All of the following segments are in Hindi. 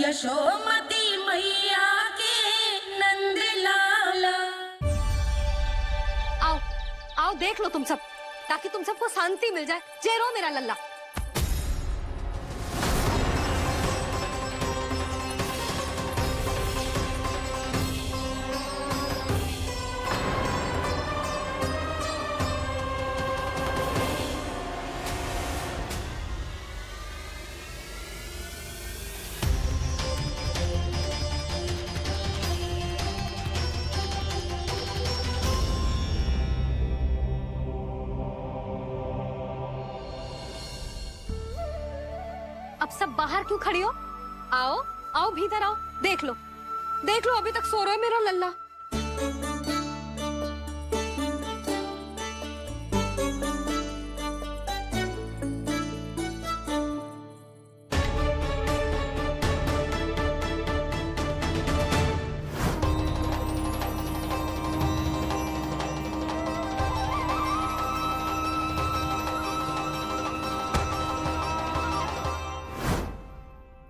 यशोमती मैया के नंद लाला। आओ आओ देख लो तुम सब, ताकि तुम सबको शांति मिल जाए। जय रो मेरा लल्ला। अब सब बाहर क्यों खड़ी हो? आओ आओ भीतर आओ, देख लो अभी तक सो रहा है मेरा लल्ला।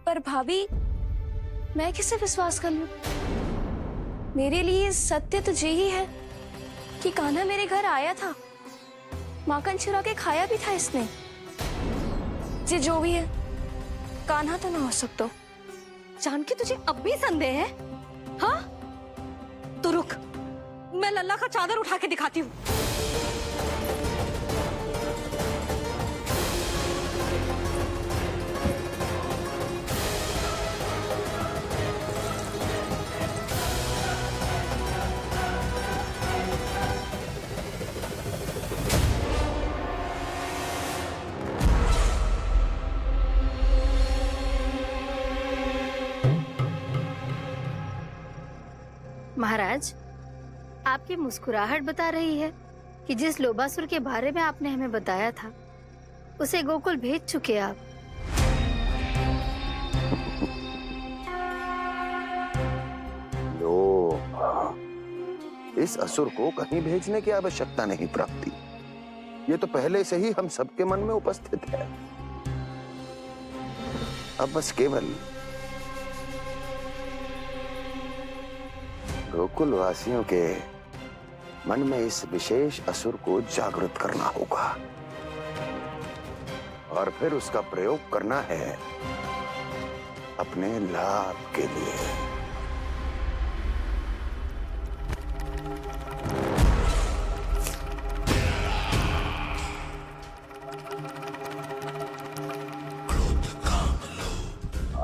पर भाभी, मैं किसे विश्वास कर लूं? मेरे लिए सत्य तो यही है कि कान्हा मेरे घर आया था, माखन चुरा के खाया भी था इसने। ये जो भी है, कान्हा तो ना हो सकता। जानकी तुझे अब भी संदेह है? हाँ तो रुक, मैं लल्ला का चादर उठा के दिखाती हूँ। महाराज, आपकी मुस्कुराहट बता रही है कि जिस लोबासुर के बारे में आपने हमें बताया था, उसे गोकुल भेज चुके आप। इस असुर को कहीं भेजने की आवश्यकता नहीं प्राप्ति। ये तो पहले से ही हम सबके मन में उपस्थित है। अब बस केवल गोकुल वासियों के मन में इस विशेष असुर को जागृत करना होगा और फिर उसका प्रयोग करना है अपने लाभ के लिए।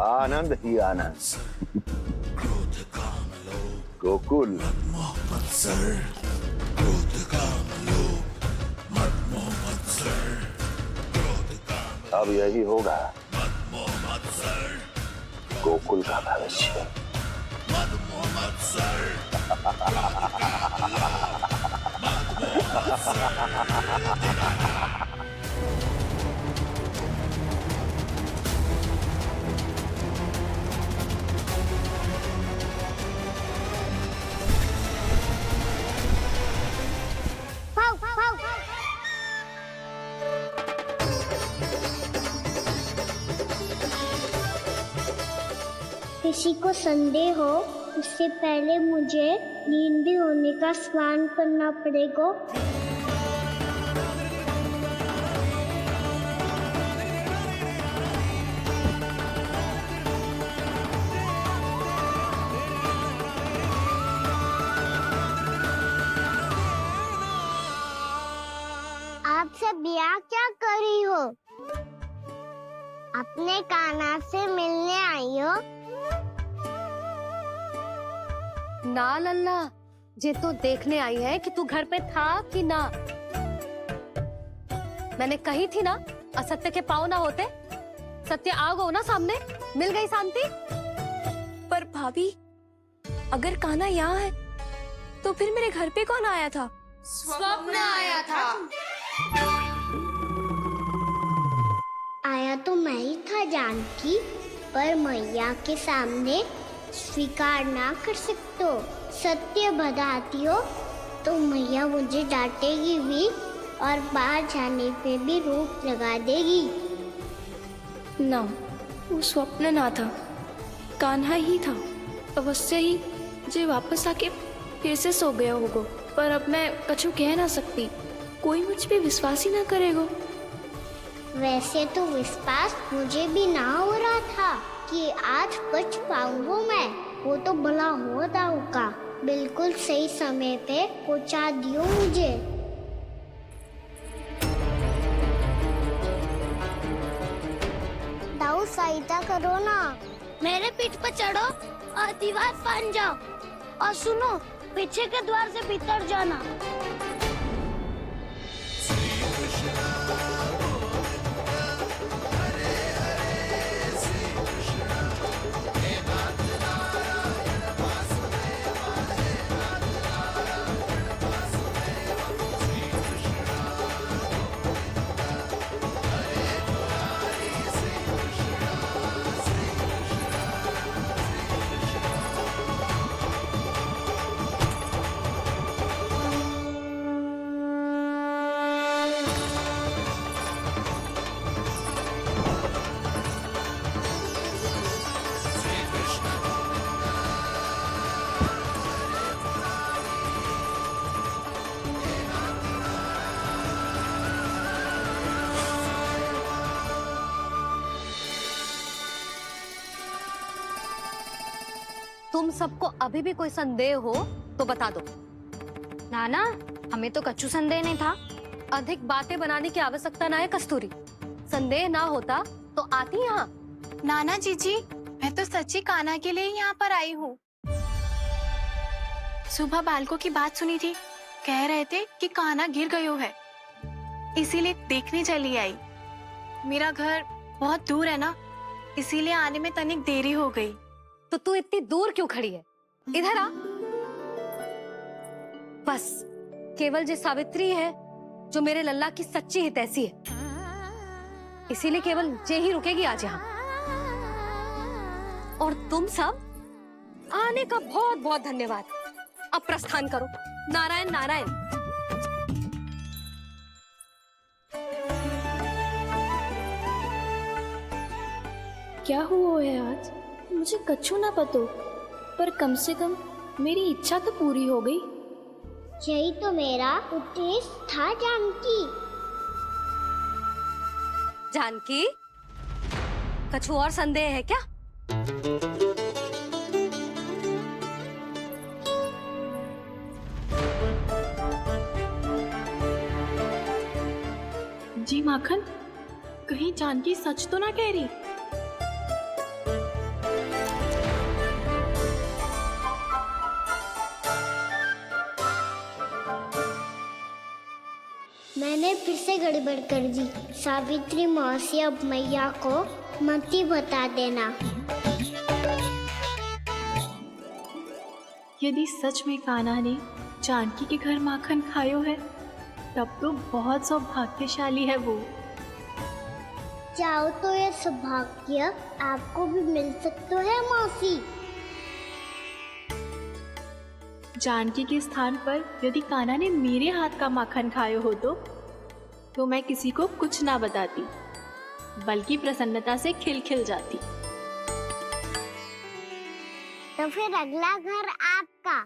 आनंद ही आनंद। गोकुल अब यही होगा गोकुल का भविष्य। किसी को संदेह हो, उससे पहले मुझे नींद भी होने का स्नान करना पड़ेगा। आप सब यहाँ क्या कर रही हो? अपने कान्हा से मिलने आई हो? ना लल्ला, जे तो देखने आई है कि तू घर पे था कि ना। मैंने कही थी ना, असत्य के पांव ना होते। सत्य आ गो ना सामने, मिल गई शांति। पर भाभी, अगर कान्हा यहाँ है तो फिर मेरे घर पे कौन आया था? स्वप्न आया था। आया तो मैं ही था जानकी, पर मैया के सामने स्वीकार ना कर सकते हो। सत्य बताती हो तो मैया मुझे डांटेगी भी और बाहर जाने पे भी रोक लगा देगी। ना, वो स्वप्न ना था। कान्हा ही था। अवश्य ही जे वापस आके फिर से सो गया होगा। पर अब मैं कछु कह ना सकती, कोई मुझ पे विश्वास ही ना करेगा। वैसे तो विश्वास मुझे भी ना हो रहा था कि आज बच पाऊंगा मैं। वो तो भला हो दाऊ का, बिल्कुल सही समय पे पहुंचा दियो मुझे। दाऊ सहायता करो ना। मेरे पीठ पर चढ़ो और दीवार फान जाओ, और सुनो, पीछे के द्वार से भीतर जाना। तुम सबको अभी भी कोई संदेह हो तो बता दो। नाना, हमें तो कच्चू संदेह नहीं था। अधिक बातें बनाने की आवश्यकता ना है कस्तूरी। संदेह ना होता तो आती यहाँ। नाना जीजी, मैं तो सच्ची कान्हा के लिए यहाँ पर आई हूँ। सुबह बालकों की बात सुनी थी, कह रहे थे कि कान्हा गिर गयो है, इसीलिए देखने चली आई। मेरा घर बहुत दूर है ना, इसीलिए आने में तनिक देरी हो गई। तो तू इतनी दूर क्यों खड़ी है? इधर आ। बस केवल जे सावित्री है जो मेरे लल्ला की सच्ची हितैषी है, इसीलिए केवल जे ही रुकेगी आज यहाँ। और तुम सब आने का बहुत बहुत धन्यवाद। अब प्रस्थान करो। नारायण नारायण। क्या हुआ है आज? मुझे कछु ना पतो, पर कम से कम मेरी इच्छा तो पूरी हो गई। यही तो मेरा उद्देश्य था जानकी। जानकी, कछु और संदेह है क्या? जी माखन, कहीं जानकी सच तो ना कह रही? मैंने फिर से गड़बड़ कर दी। सावित्री मौसी अब मैया को मत ही बता देना। यदि सच में कान्हा ने जानकी के घर माखन खायो है, तब तो बहुत सौभाग्यशाली है वो। चाहो तो ये सौभाग्य आपको भी मिल सकता है मौसी। जानकी के स्थान पर यदि कान्हा ने मेरे हाथ का माखन खायो हो तो मैं किसी को कुछ ना बताती, बल्कि प्रसन्नता से खिलखिल जाती। तो फिर अगला घर आपका।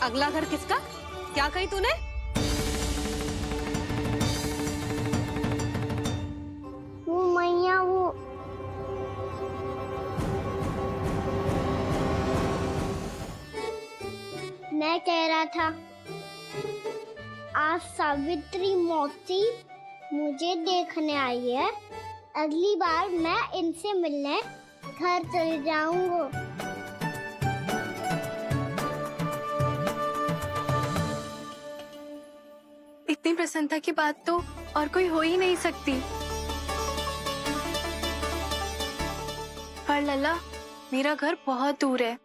अगला घर किसका? क्या कही तूने? वो मैया, वो मैं कह रहा था, आज सावित्री मौसी मुझे देखने आई है। अगली बार मैं इनसे मिलने घर चले जाऊंगा। इतनी प्रसन्नता की बात तो और कोई हो ही नहीं सकती। पर लल्ला, मेरा घर बहुत दूर है,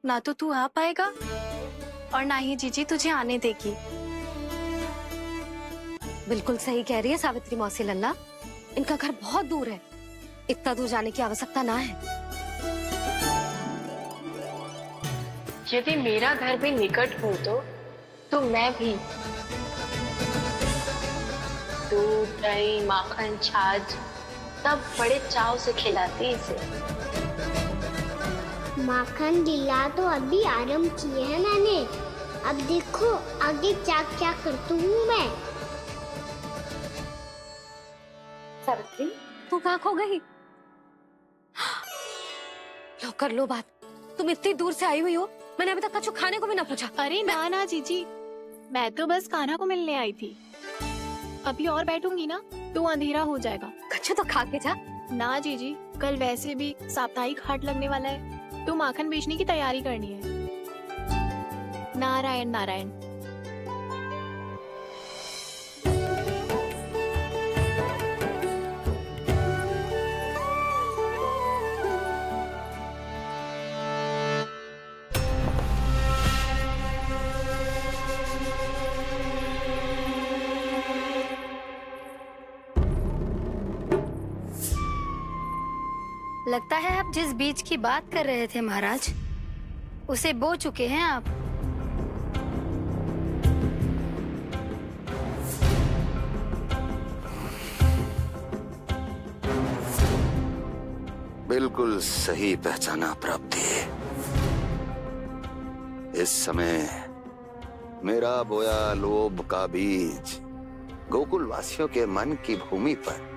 ना तो तू आ पाएगा और ना ही जीजी तुझे आने देगी। बिल्कुल सही कह रही है सावित्री मौसी लल्ला, इनका घर बहुत दूर है, इतना दूर जाने की आवश्यकता ना है। यदि मेरा घर भी निकट हो तो मैं भी दूध दही माखन छाछ सब बड़े चाव से खिलाती इसे। माखन लीला तो अभी आरंभ किए है मैंने, अब देखो आगे क्या क्या करती हूँ मैं। सावित्री, तू कहाँ खो गई? लो कर लो बात। तुम इतनी दूर से आई हुई हो, मैंने अभी तक कछु खाने को भी ना पूछा। अरे ना ना जीजी, मैं तो बस कान्हा को मिलने आई थी। अभी और बैठूंगी ना तो अंधेरा हो जाएगा। कछु तो खा के जा। ना जीजी, कल वैसे भी साप्ताहिक हाट लगने वाला है तो माखन बेचने की तैयारी करनी है। नारायण नारायण। लगता है आप जिस बीज की बात कर रहे थे महाराज, उसे बो चुके हैं आप। बिल्कुल सही पहचाना प्राप्ति। इस समय मेरा बोया लोभ का बीज गोकुल वासियों के मन की भूमि पर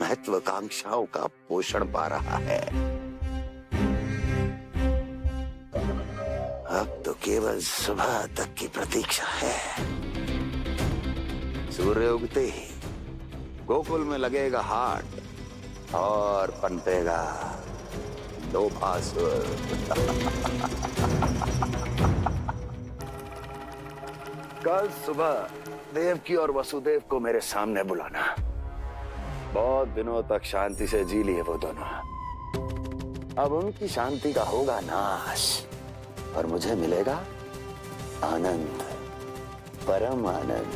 महत्वाकांक्षाओं का पोषण पा रहा है। अब तो केवल सुबह तक की प्रतीक्षा है। सूर्य उगते ही गोकुल में लगेगा हाट और पनपेगा लोभासुर। कल सुबह देवकी और वसुदेव को मेरे सामने बुलाना। बहुत दिनों तक शांति से जी लिए वो दोनों, अब उनकी शांति का होगा नाश और मुझे मिलेगा आनंद, परम आनंद।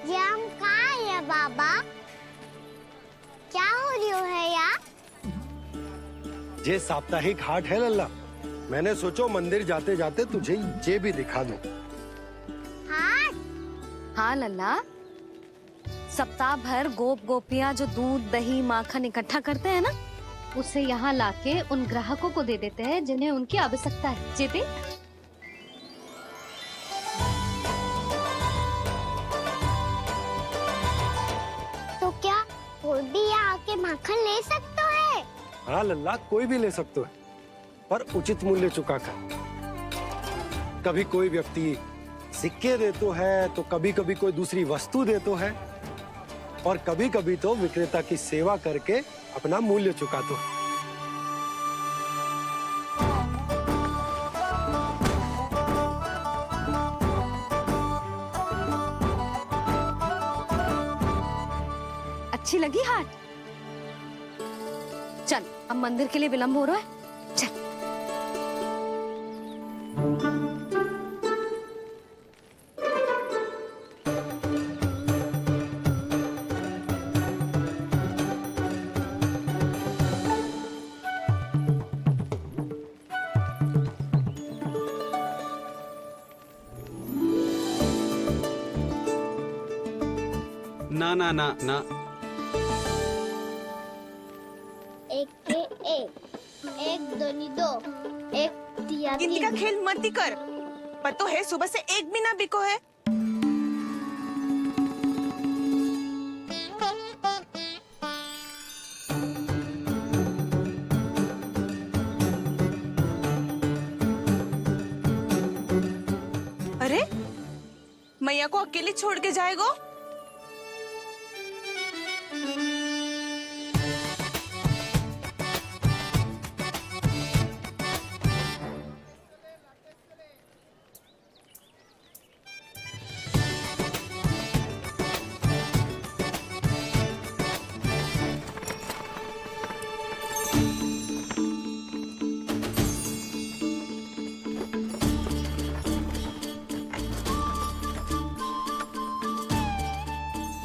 ये हम कहाँ है बाबा? क्या हो रही है यार? ये साप्ताहिक हाट है लल्ला। मैंने सोचो मंदिर जाते जाते तुझे ये भी दिखा दूं। हाट? हाँ लल्ला, सप्ताह भर गोप गोपियाँ जो दूध दही माखन इकट्ठा करते हैं ना, उसे यहाँ लाके उन ग्राहकों को दे देते हैं जिन्हें उनकी आवश्यकता है। जीती? तो क्या कोई भी यहाँ आके माखन ले सकता है? हाँ लल्ला, कोई भी ले सकते है, पर उचित मूल्य चुका कर। कभी कोई व्यक्ति सिक्के देतो है तो कभी कभी कोई दूसरी वस्तु देतो है और कभी कभी तो विक्रेता की सेवा करके अपना मूल्य चुकातो है। अच्छी लगी हाट? चल, अब मंदिर के लिए विलंब हो रहा है, चल। ना ना ना ना, एक थे एक दोनी दो, एक दिया गिनती का तीन। खेल मत ही कर। पर तो है सुबह से एक भी ना बिको है। अरे मैया को अकेले छोड़ के जाएगो?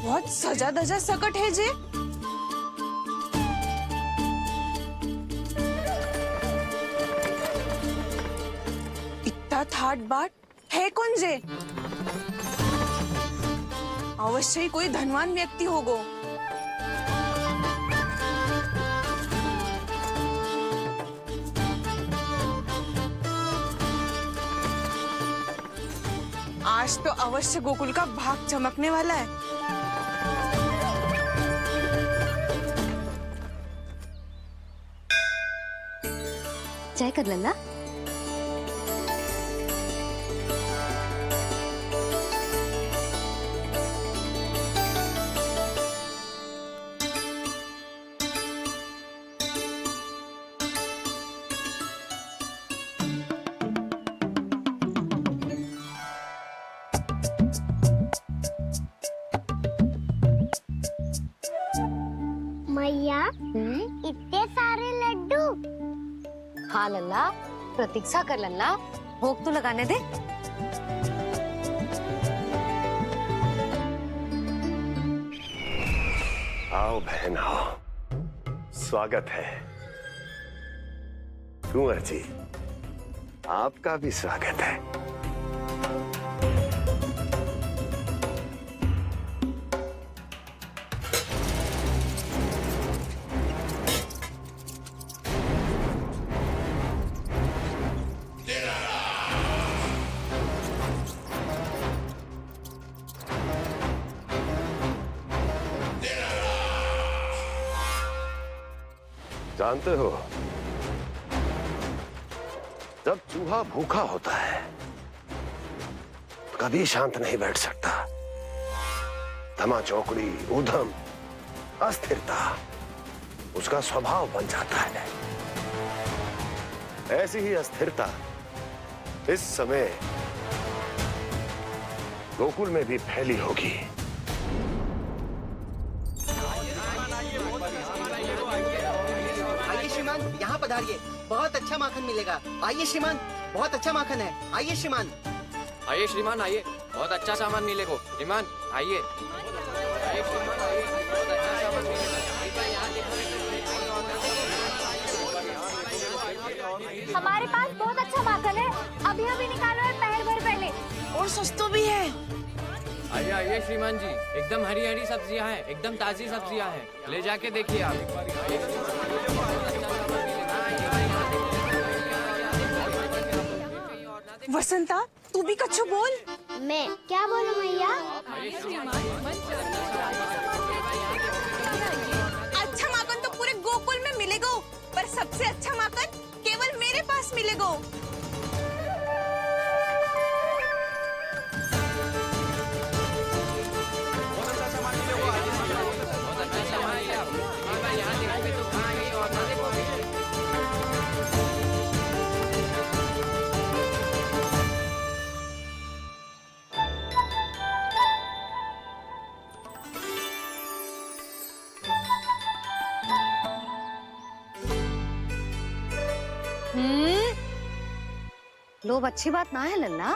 बहुत सजा धजा सकट है जे। थाट बाट है कौन जे? अवश्य ही कोई धनवान व्यक्ति होगो। आज तो अवश्य गोकुल का भाग चमकने वाला है। जय कर लल्ला। मैया इतने सारे लड्डू। हाँ लल्ला, प्रतीक्षा कर लल्ला, भोग तो लगाने दे। आओ बहन आओ, स्वागत है। कुंवर जी, आपका भी स्वागत है। जानते हो, जब चूहा भूखा होता है तो कभी शांत नहीं बैठ सकता। धमा चौकड़ी, ऊधम, अस्थिरता उसका स्वभाव बन जाता है। ऐसी ही अस्थिरता इस समय गोकुल में भी फैली होगी। यहाँ पधारिए, बहुत अच्छा माखन मिलेगा। आइए श्रीमान, बहुत अच्छा माखन है। आइए श्रीमान। आइए श्रीमान, आइए, बहुत अच्छा सामान मिलेगा। श्रीमान आइए, आइए श्रीमान, आइए, बहुत अच्छा सामान मिलेगा। हमारे पास बहुत अच्छा माखन है, अभी अभी निकालो है, पहर भर पहले। और सस्ता भी है। आइए आइए श्रीमान जी, एकदम हरी हरी सब्जियां हैं, एकदम ताजी सब्जियां हैं, ले जाके देखिए आप। वसंता, तू भी कच्छु बोल। मैं क्या बोलूं मैया? अच्छा माखन तो पूरे गोकुल में मिलेगा, पर सबसे अच्छा माखन केवल मेरे पास मिलेगा। लोभ अच्छी बात ना है लल्ला।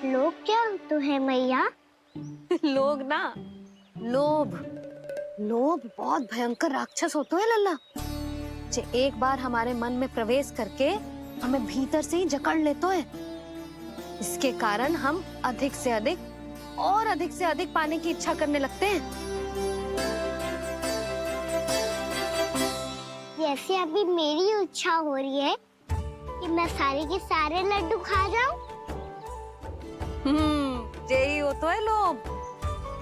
लोग क्या तो है मैया? लोग ना, लोभ। लोभ बहुत भयंकर राक्षस होते हैं लल्ला, जो एक बार हमारे मन में प्रवेश करके हमें भीतर से ही जकड़ लेते हैं। इसके कारण हम अधिक से अधिक और अधिक से अधिक पाने की इच्छा करने लगते हैं। जैसे अभी मेरी इच्छा हो रही है कि मैं सारे के सारे लड्डू खा जाऊं। यही होता है लोभ,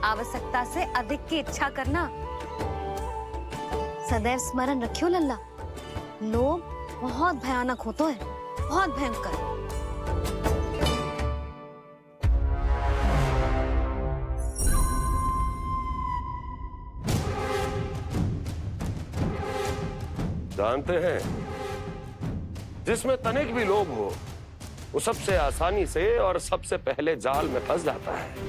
आवश्यकता से अधिक की इच्छा करना। सदैव स्मरण रखियो लल्ला, लोभ बहुत भयानक होता है, बहुत भयंकर। जानते हैं, जिसमें तनिक भी लोभ हो वो सबसे आसानी से और सबसे पहले जाल में फंस जाता है।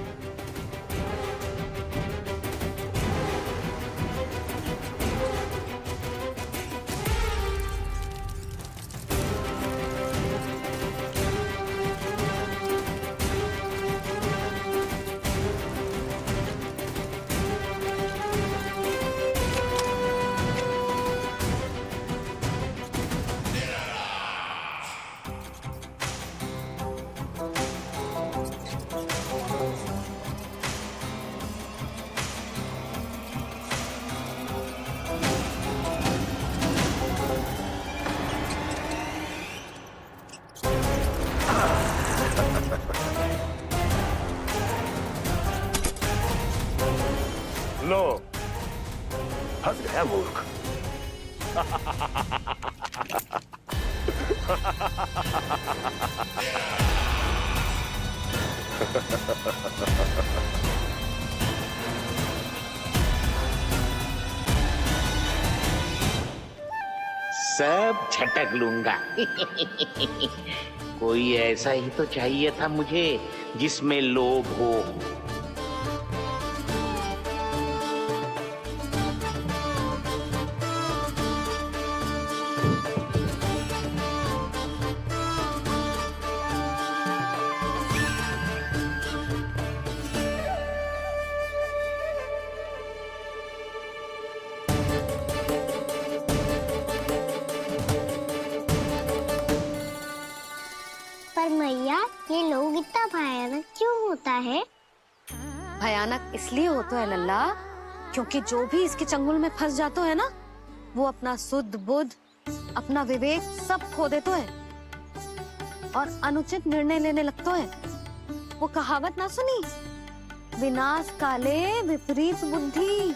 लो, फंस गया मूर्ख। सब झटक लूंगा। कोई ऐसा ही तो चाहिए था मुझे जिसमें लोभ हो। पर मैया ये लोग इतना भयानक क्यों होता है? भयानक इसलिए होता है लल्ला, क्योंकि जो भी इसके चंगुल में फंस जाता है ना, वो अपना शुद्ध बुद्ध, अपना विवेक सब खो देता है और अनुचित निर्णय लेने लगता है। वो कहावत ना सुनी, विनाश काले विपरीत बुद्धि।